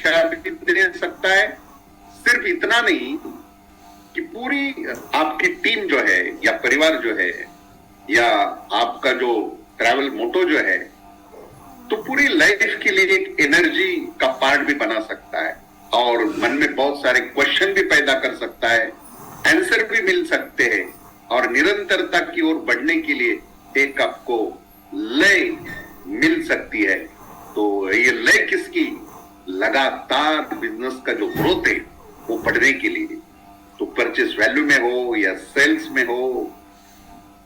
शिक्षा भी दे सकता है। सिर्फ इतना नहीं कि पूरी आपकी टीम जो है या परिवार जो है या आपका जो ट्रैवल मोटो जो है, तो पूरी लाइफ के लिए एक एनर्जी का पार्ट भी बना सकता है और मन में बहुत सारे क्वेश्चन भी पैदा कर सकता है, आंसर भी मिल सकते हैं और निरंतरता की ओर बढ़ने के लिए एक आपको लय मिल सकती है। तो ये लय किसकी? लगातार बिजनेस का जो ग्रोथ है वो बढ़ने के लिए, तो परचेस वैल्यू में हो या सेल्स में हो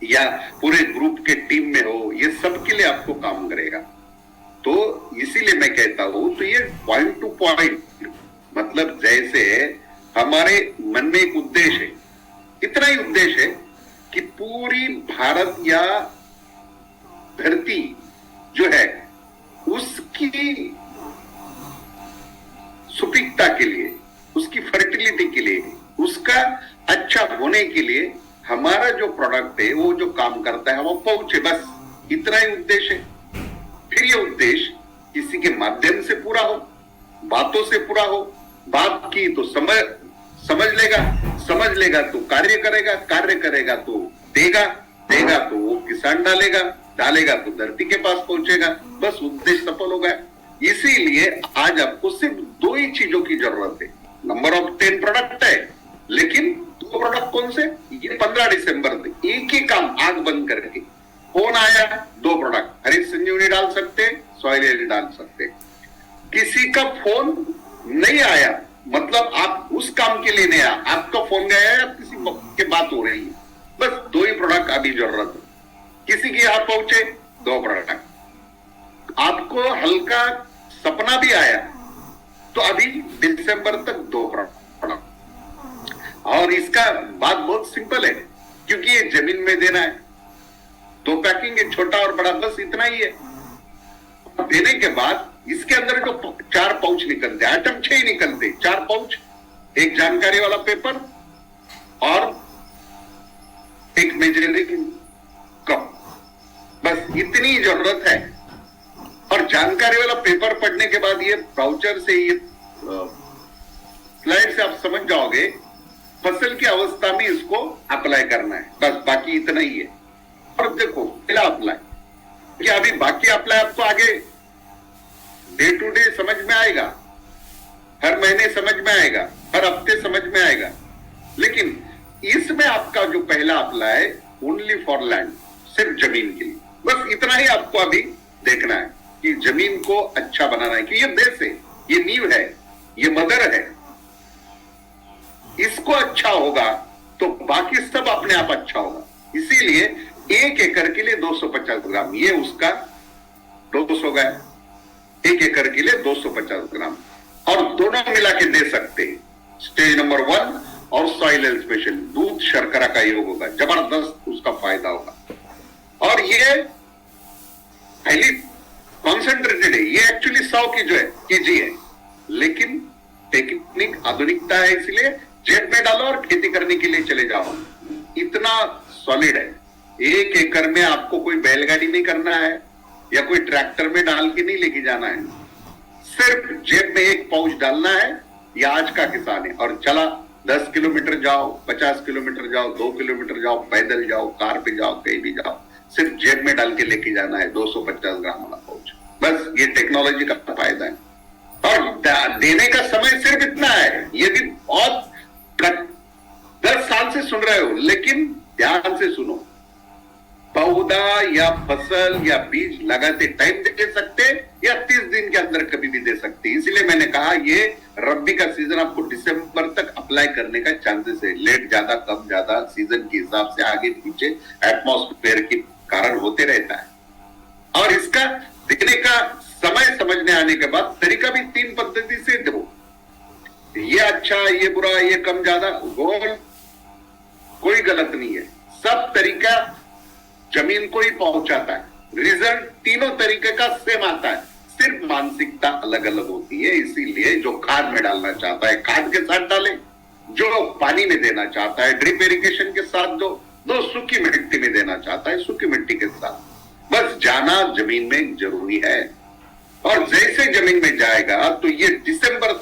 या पूरे ग्रुप के टीम में हो, ये सब के लिए आपको काम करेगा। तो इसीलिए मैं कहता हूं, तो ये पॉइंट टू पॉइंट, मतलब जैसे हमारे मन में एक उद्देश्य है, इतना ही उद्देश्य है कि पूरी भारत या धरती जो है उसकी सुपिकता के लिए, उसकी फर्टिलिटी के लिए, उसका अच्छा होने के लिए हमारा जो प्रोडक्ट है वो जो काम करता है वो पहुंचे, बस इतना ही उद्देश्य है। फिर ये उद्देश्य किसी के माध्यम से पूरा हो, बातों से पूरा हो, बात की तो समझ लेगा तो कार्य करेगा, कार्य करेगा तो देगा, देगा तो वो किसान डालेगा तो धरती के पास पहुंचेगा, बस उद्देश्य सफल होगा। इसीलिए आज आपको सिर्फ दो ही चीजों की जरूरत है। नंबर ऑफ 10 प्रोडक्ट है, लेकिन दो प्रोडक्ट कौन से? ये 15 दिसंबर थे, एक ही काम आंख बंद करके फोन आया, दो प्रोडक्ट हरित संजीवनी डाल सकते, सॉइल हेल्थ डाल सकते। किसी का फोन नहीं आया, मतलब आप उस काम के लिए नहीं आया, आपका फोन गया है, किसी के बात हो रही है, बस दो ही प्रोडक्ट अभी जरूरत है। किसी के यहां पहुंचे, दो प्रोडक्ट। आपको हल्का सपना भी आया तो अभी दिसंबर तक दो प्रोडक्ट। और इसका बात बहुत सिंपल है, क्योंकि ये जमीन में देना है, दो पैकिंग है, छोटा और बड़ा, बस इतना ही है। देने के बाद इसके अंदर जो 4 पाउच निकलते, आइटम 6 ही निकलते, 4 पाउच, एक जानकारी वाला पेपर और एक मेजरिंग कप, बस इतनी जरूरत है। और जानकारी वाला पेपर पढ़ने के बाद ये ब्राउचर से, ये स्लाइड से आप समझ जाओगे फसल की अवस्था में इसको अप्लाई करना है, बस बाकी इतना ही है। और देखो पहला अप्लाई, क्या अभी बाकी अप्लाई आपको आगे डे टू डे समझ में आएगा, हर महीने समझ में आएगा, हर हफ्ते समझ में आएगा, लेकिन इसमें आपका जो पहला अप्लाई ओनली फॉर लैंड, सिर्फ जमीन के लिए, बस इतना ही आपको अभी देखना है कि जमीन को अच्छा बनाना है, कि ये बेस है, ये नींव है, ये मदर है, इसको अच्छा होगा तो बाकी सब अपने आप अच्छा होगा। इसीलिए 1 एकड़ के लिए 250 ग्राम, ये उसका डोज हो गया, 1 एकड़ के लिए 250 ग्राम, और दोनों मिला के दे सकते हैं। स्टेज नंबर 1 और सॉइल हेल्थ स्पेशल, दूध शर्करा का योग होगा, जबरदस्त उसका फायदा होगा। और ये हाईली कॉन्सेंट्रेटेड है, ये एक्चुअली 100 की जो है केजी है, लेकिन टेक्निक आधुनिकता है, इसलिए जेब में डालो और खेती करने के लिए चले जाओ, इतना सॉलिड है। 1 एकड़ में आपको कोई बैलगाड़ी नहीं करना है या कोई ट्रैक्टर में डाल के नहीं लेके जाना है, सिर्फ जेब में एक पाउच डालना है। या आज का किसान है और चला 10 किलोमीटर जाओ, 50 किलोमीटर जाओ, 2 किलोमीटर जाओ, पैदल जाओ, कार पे जाओ, कहीं भी जाओ, सिर्फ जेब में डाल के लेके जाना है 250 ग्राम वाला पाउच, बस ये टेक्नोलॉजी का फायदा है। और देने का समय सिर्फ इतना है, ये भी बहुत 10 साल से सुन रहे हो, लेकिन ध्यान से सुनो, पौधा या फसल या बीज लगाते टाइम दे सकते या 30 दिन के अंदर कभी भी दे सकते। इसलिए मैंने कहा ये रब्बी का सीजन आपको दिसंबर तक अप्लाई करने का चांसेस है, लेट ज्यादा कम ज्यादा सीजन के हिसाब से आगे पीछे एटमॉस्फेयर के कारण होते रहता है। और इसका देने का समय समझने आने के बाद तरीका भी 3 पद्धति से दो, ये अच्छा, ये बुरा, ये कम ज्यादा, गोल कोई गलत नहीं है, सब तरीका जमीन को ही पहुंचाता है, रिजल्ट तीनों तरीके का सेम आता है, सिर्फ मानसिकता अलग अलग होती है। इसीलिए जो खाद में डालना चाहता है खाद के साथ डाले, जो पानी में देना चाहता है ड्रिप इरिगेशन के साथ दो, सूखी मिट्टी में देना चाहता है सूखी मिट्टी के साथ, बस जाना जमीन में जरूरी है। और जैसे जमीन में जाएगा तो ये दिसंबर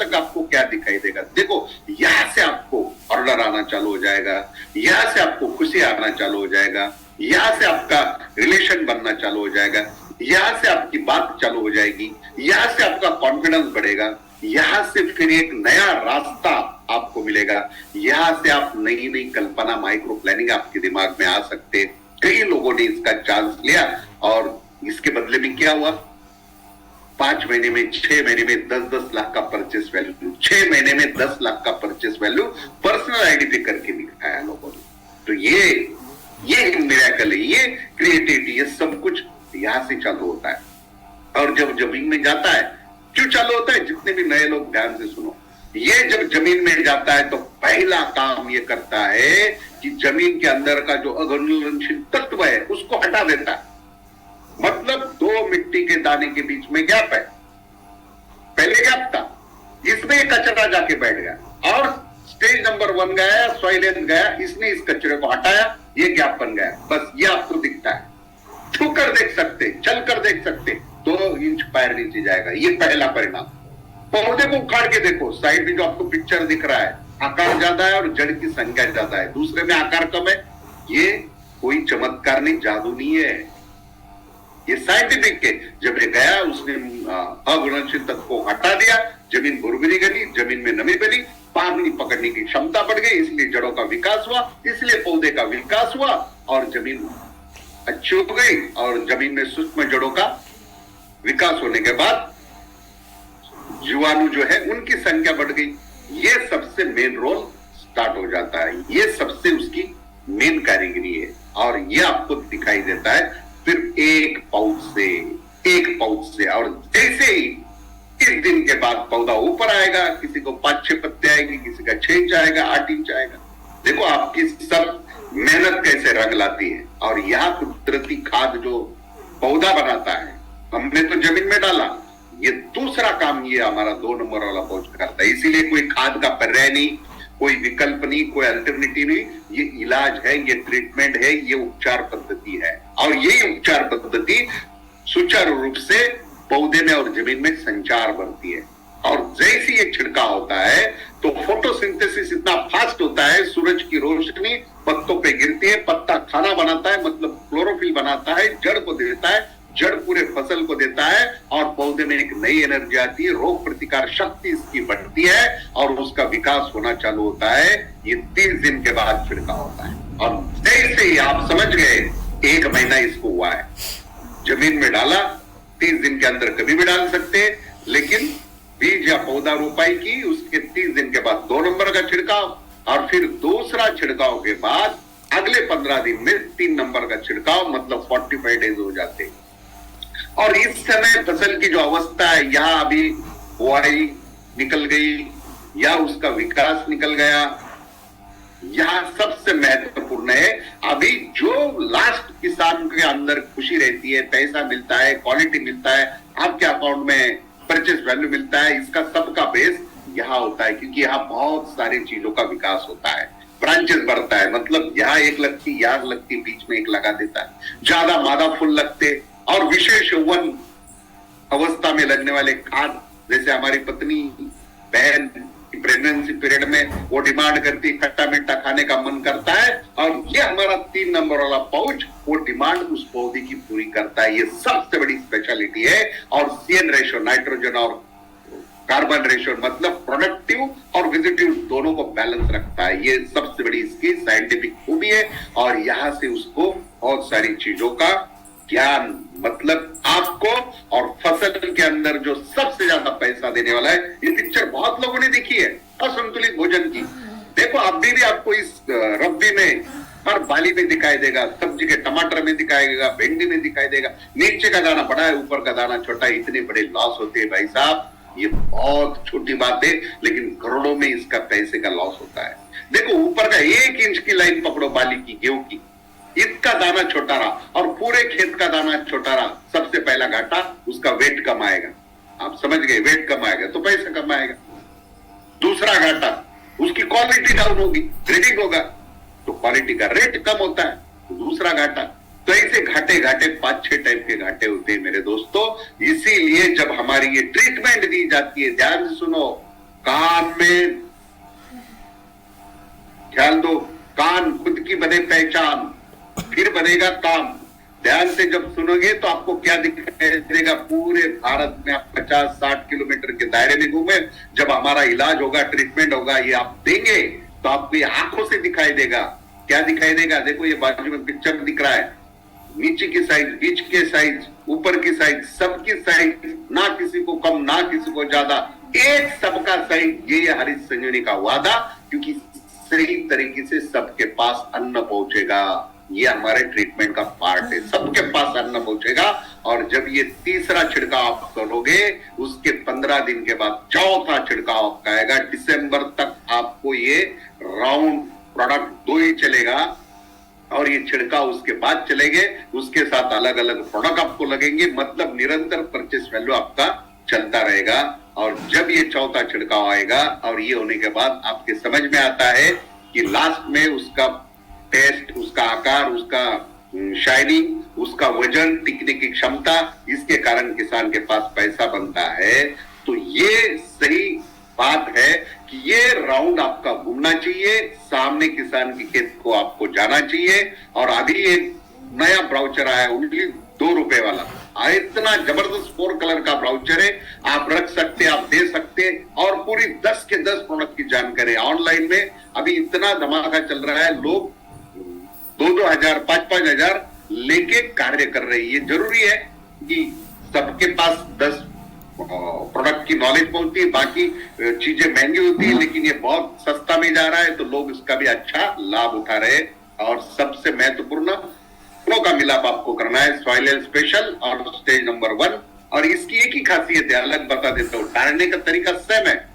यहां से आपको खुशी आना चालू हो जाएगा, यहां से आपका रिलेशन बनना चालू हो जाएगा, यहां से आपकी बात चालू हो जाएगी, यहां से आपका कॉन्फिडेंस बढ़ेगा, यहां से फिर एक नया रास्ता आपको मिलेगा, यहां से आप नई नई कल्पना, माइक्रो प्लानिंग आपके दिमाग में आ सकते। कई लोगों ने इसका चांस लिया और इसके बदले में क्या हुआ, 5 महीने में, 6 महीने में 10-10 लाख का परचेस वैल्यू, 6 महीने में 10 लाख का परचेस वैल्यू पर्सनल आईडी पे करके दिखाया लोगों ने। तो ये मिरेकल है, ये क्रिएटिविटी, ये सब कुछ यहां से चालू होता है। और जब जमीन में जाता है, क्यों चालू होता है, जितने भी नए लोग ध्यान से सुनो, ये जब जमीन में जाता है तो पहला काम ये करता है कि जमीन के अंदर का जो अघुलनशील तत्व है उसको हटा देता है। मतलब 2 मिट्टी के दाने के बीच में गैप है, पहले गैप था, इसमें कचरा जाके बैठ गया और स्टेज नंबर 1 गया, सॉइल गया, इसने इस कचरे को हटाया, ये गैप बन गया। बस ये आपको दिखता है, छू कर देख सकते, चल कर देख सकते, 2 इंच पैर नीचे जाएगा, ये पहला परिणाम। पौधे को उखाड़ के देखो, साइड में जो आपको पिक्चर दिख रहा है, आकार ज्यादा है और जड़ की संख्या ज्यादा है, दूसरे में आकार कम है। ये कोई चमत्कार नहीं, जादू नहीं है, ये साइंटिफिक है। जब ये गया, उसने अघुलनशील तत्व को हटा दिया, जमीन भुरभुरी गली, जमीन में नमी बनी, पानी पकड़ने की क्षमता बढ़ गई, इसलिए जड़ों का विकास हुआ, इसलिए पौधे का विकास हुआ और जमीन अच्छी हो गई। और जमीन में सूक्ष्म जड़ों का विकास होने के बाद जीवाणु जो है उनकी संख्या बढ़ गई। ये सबसे मेन रोल स्टार्ट हो जाता है, ये सबसे उसकी मेन कारीगरी है। और ये आपको दिखाई देता है फिर एक पाउच से और जैसे ही इस दिन के बाद पौधा ऊपर आएगा, किसी को 5-6 पत्ते आएंगे, किसी का 6 इंच आएगा, 8 इंच आएगा। देखो आपकी सब मेहनत कैसे रंग लाती है। और यह कुदरती खाद जो पौधा बनाता है, हमने तो जमीन में डाला, ये दूसरा काम ये हमारा 2 नंबर वाला पाउच करता है। इसीलिए कोई खाद का पर्याय नहीं, कोई विकल्प नहीं, कोई अल्टरनेटिव नहीं, ये इलाज है, ये ट्रीटमेंट है, ये उपचार पद्धति है। और यही उपचार पद्धति सुचारू रूप से पौधे में और जमीन में संचार बढ़ती है। और जैसे ये छिड़काव होता है तो फोटोसिंथेसिस इतना फास्ट होता है, सूरज की रोशनी पत्तों पे गिरती है, पत्ता खाना बनाता है, मतलब क्लोरोफिल बनाता है, जड़ को देता है, जड़ पूरे फसल को देता है और पौधे में एक नई एनर्जी आती है, रोग प्रतिकार शक्ति इसकी बढ़ती है और उसका विकास होना चालू होता है। ये 30 दिन के बाद छिड़काव होता है। और जैसे ही आप समझ गए 1 महीना इसको हुआ है, जमीन में डाला, 30 दिन के अंदर कभी भी डाल सकते हैं, लेकिन बीज या पौधा रोपाई की, उसके 30 दिन के बाद 2 नंबर का छिड़काव और फिर दूसरा छिड़काव के बाद अगले 15 दिन में 3 नंबर का छिड़काव, मतलब 45 डेज हो जाते हैं। और इस समय फसल की जो अवस्था है, यहां अभी बुआई निकल गई या उसका विकास निकल गया, यहां सबसे महत्वपूर्ण है अभी जो लास्ट किसान के अंदर खुशी रहती है, पैसा मिलता है, क्वालिटी मिलता है, आपके अकाउंट में परचेस वैल्यू मिलता है, इसका सबका बेस यहां होता है। क्योंकि यहां बहुत सारी चीजों का विकास होता है, ब्रांचेस बढ़ता है, मतलब यहां एक लगती, यहां लगती, बीच में एक लगा देता है, ज्यादा मादा फूल लगते और विशेष यौवन अवस्था में लगने वाले खाद, जैसे हमारी पत्नी बहन प्रेगनेंसी पीरियड में वो डिमांड करती, खट्टा मीठा खाने का मन करता है, और ये हमारा 3 नंबर वाला पाउच वो डिमांड उस पौधे की पूरी करता है। ये सबसे बड़ी स्पेशलिटी है। और CN रेशियो, नाइट्रोजन और कार्बन रेशियो, मतलब प्रोडक्टिव और विजिटिव दोनों को बैलेंस रखता है। ये सबसे बड़ी इसकी साइंटिफिक खूबी है। और यहां से उसको बहुत सारी चीजों का ज्ञान, मतलब आपको और फसल के अंदर जो सबसे ज्यादा पैसा देने वाला है, ये पिक्चर बहुत लोगों ने देखी है असंतुलित भोजन की। देखो अभी भी आपको इस रब्बी में हर बाली में दिखाई देगा, सब्जी के टमाटर में दिखाई देगा, भिंडी में दिखाई देगा, नीचे का दाना बड़ा है, ऊपर का दाना छोटा है, इतने बड़े लॉस होते हैं भाई साहब। ये बहुत छोटी बात है, लेकिन करोड़ों में इसका पैसे का लॉस होता है। देखो ऊपर का 1 इंच की लाइन पकड़ो बाली की, गेहूं की, इसका दाना छोटा रहा और पूरे खेत का दाना छोटा रहा, सबसे पहला घाटा उसका वेट कम आएगा। आप समझ गए, वेट कम आएगा तो पैसा कम आएगा। दूसरा घाटा उसकी क्वालिटी डाउन होगी, ग्रेडिंग होगा तो क्वालिटी का रेट कम होता है, तो दूसरा घाटा। तो ऐसे घाटे घाटे 5-6 टाइप के घाटे होते हैं मेरे दोस्तों। इसीलिए जब हमारी ये ट्रीटमेंट दी जाती है, ध्यान से सुनो, कान में ख्याल दो, कान खुद की बने पहचान, फिर बनेगा काम। ध्यान से जब सुनोगे तो आपको क्या दिखाई देगा, पूरे भारत में आप 50-60 किलोमीटर के दायरे में घूमे। जब हमारा इलाज होगा, ट्रीटमेंट होगा, ये आप देंगे तो आपको ये आंखों से दिखाई देगा। क्या दिखाई देगा? देखो ये बाजू में पिक्चर दिख रहा है, नीचे की साइज, बीच के साइज, ऊपर की साइज, सबकी साइज, ना किसी को कम ना किसी को ज्यादा, एक सबका साइज। ये हरीश संजीवनी का वादा, क्योंकि सही तरीके से सबके पास अन्न पहुंचेगा। ये हमारे ट्रीटमेंट का पार्ट है, सबके पास अन्न पहुंचेगा। और जब ये तीसरा छिड़काव आप करोगे, उसके 15 दिन के बाद चौथा छिड़काव आपका आएगा। दिसंबर तक आपको ये राउंड प्रोडक्ट 2 ही चलेगा, और ये छिड़काव उसके बाद चलेंगे, उसके साथ अलग अलग प्रोडक्ट आपको लगेंगे। मतलब निरंतर परचेस वैल्यू आपका चलता रहेगा। और जब ये चौथा छिड़काव आएगा और ये होने के बाद आपके समझ में आता है कि लास्ट में उसका टेस्ट, उसका आकार, उसका शाइनिंग, उसका वजन, टिकने की क्षमता, इसके कारण किसान के पास पैसा बनता है। तो ये सही बात है कि ये राउंड आपका घूमना चाहिए, सामने किसान की खेत को आपको जाना चाहिए। और अभी एक नया ब्राउचर आया, ओनली 2 रुपए वाला, इतना जबरदस्त 4 कलर का ब्राउचर है, आप रख सकते, आप दे सकते। और पूरी 10 के 10 प्रोडक्ट की जानकारी ऑनलाइन में अभी इतना धमाका चल रहा है, लोग 2-2 हजार, 5-5 हजार लेके कार्य कर रहे हैं। ये जरूरी है कि सबके पास 10 प्रोडक्ट की नॉलेज पहुंचती है। बाकी चीजें महंगी होती है, लेकिन ये बहुत सस्ता में जा रहा है, तो लोग इसका भी अच्छा लाभ उठा रहे। और सबसे महत्वपूर्ण का मिलाप आपको करना है, सॉइल हेल्थ स्पेशल और स्टेज नंबर 1। और इसकी एक ही खासियत है, अलग बता देता हूं, डालने का तरीका सेम है,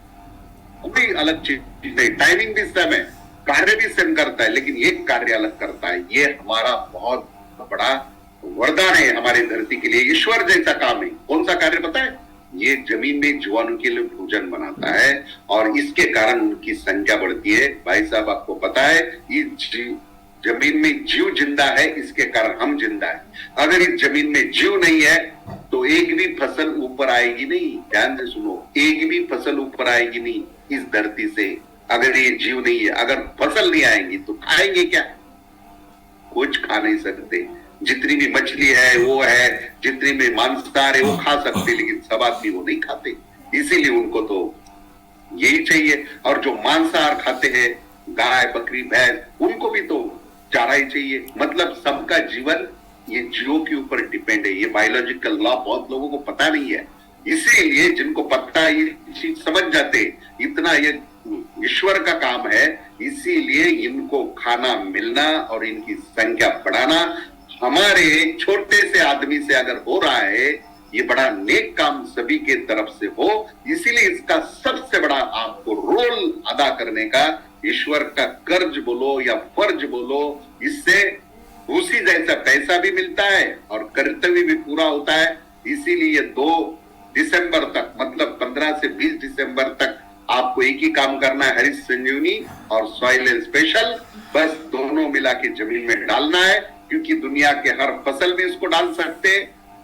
कोई अलग चीज नहीं, टाइमिंग भी सेम है, कार्य भी सेम करता है, लेकिन एक कार्य अलग करता है। ये हमारा बहुत बड़ा वरदान है हमारी धरती के लिए, ईश्वर जैसा काम है। कौन सा कार्य पता है? ये जमीन में जीवाणु के लिए भोजन बनाता है, और इसके कारण उनकी संख्या बढ़ती है। भाई साहब आपको पता है, ये जमीन में जीव जिंदा है, इसके कारण हम जिंदा है। अगर इस जमीन में जीव नहीं है तो एक भी फसल ऊपर आएगी नहीं। ध्यान से सुनो, एक भी फसल ऊपर आएगी नहीं इस धरती से, अगर ये जीव नहीं है। अगर फसल नहीं आएंगी तो खाएंगे क्या? कुछ खा नहीं सकते। जितनी भी मछली है वो है, जितनी भी मांसाहार है वो खा सकते, लेकिन सब आदमी वो नहीं खाते, इसीलिए उनको तो यही चाहिए। और जो मांसाहार खाते हैं, गाय, बकरी, भैंस, उनको भी तो चारा ही चाहिए। मतलब सबका जीवन ये जीवों के ऊपर डिपेंड है। ये बायोलॉजिकल लॉ बहुत लोगों को पता नहीं है, इसीलिए जिनको पता है ये चीज समझ जाते। इतना ये ईश्वर का काम है, इसीलिए इनको खाना मिलना और इनकी संख्या बढ़ाना हमारे छोटे से आदमी से अगर हो रहा है, ये बड़ा नेक काम सभी के तरफ से हो। इसीलिए इसका सबसे बड़ा आपको रोल अदा करने का, ईश्वर का कर्ज बोलो या फर्ज बोलो, इससे उसी जैसा पैसा भी मिलता है और कर्तव्य भी पूरा होता है। इसीलिए 2 दिसंबर तक, मतलब 15 से 20 दिसंबर तक आपको एक ही काम करना है, हरीश संजीवनी और सॉइल हेल्थ स्पेशल। बस दोनों मिला के जमीन में डालना है, क्योंकि दुनिया के हर फसल में इसको डाल सकते,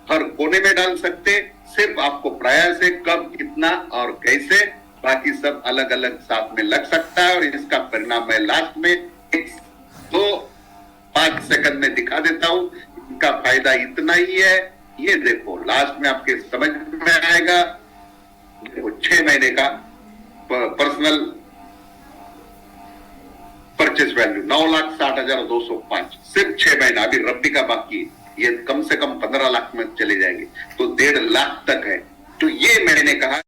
हर कोने में डाल सकते। सिर्फ आपको प्रयास है, कब, कितना और कैसे, बाकी सब अलग अलग साथ में लग सकता है। और इसका परिणाम मैं लास्ट में 1-2-5 सेकंड में दिखा देता हूं। इनका फायदा इतना ही है, ये देखो लास्ट में आपके समझ में आएगा। देखो 6 महीने का पर्सनल परचेस वैल्यू 9,60,205, सिर्फ 6 महीना। अभी रब्बी का बाकी, ये कम से कम 15 लाख में चले जाएंगे, तो 1.5 लाख तक है। तो ये मैंने कहा